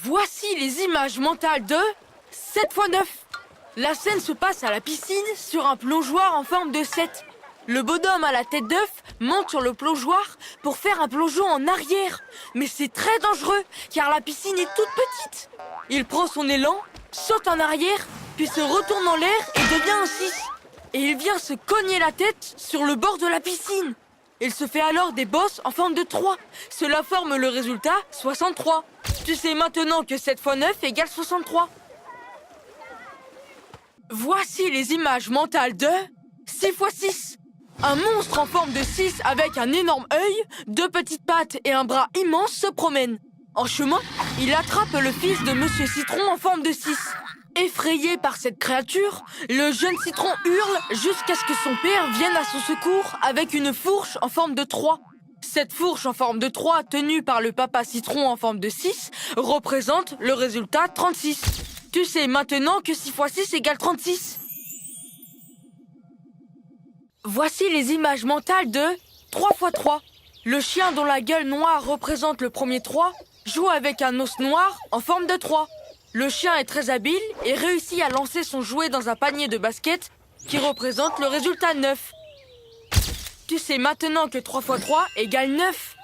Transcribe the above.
Voici les images mentales de 7 x 9. La scène se passe à la piscine sur un plongeoir en forme de 7. Le bonhomme à la tête d'œuf monte sur le plongeoir pour faire un plongeon en arrière. Mais c'est très dangereux car la piscine est toute petite. Il prend son élan, saute en arrière, puis se retourne en l'air et devient un 6. Et il vient se cogner la tête sur le bord de la piscine. Il se fait alors des bosses en forme de 3. Cela forme le résultat 63. Tu sais maintenant que 7 x 9 égale 63. Voici les images mentales de 6 x 6. Un monstre en forme de 6 avec un énorme œil, 2 petites pattes et un bras immense se promène. En chemin, il attrape le fils de Monsieur Citron en forme de 6. Effrayé par cette créature, le jeune Citron hurle jusqu'à ce que son père vienne à son secours avec une fourche en forme de 3. Cette fourche en forme de 3 tenue par le papa Citron en forme de 6 représente le résultat 36. Tu sais maintenant que 6 x 6 égale 36. Voici les images mentales de 3 x 3. Le chien dont la gueule noire représente le premier 3 joue avec un os noir en forme de 3. Le chien est très habile et réussit à lancer son jouet dans un panier de basket qui représente le résultat 9. Tu sais maintenant que 3 x 3 égale 9.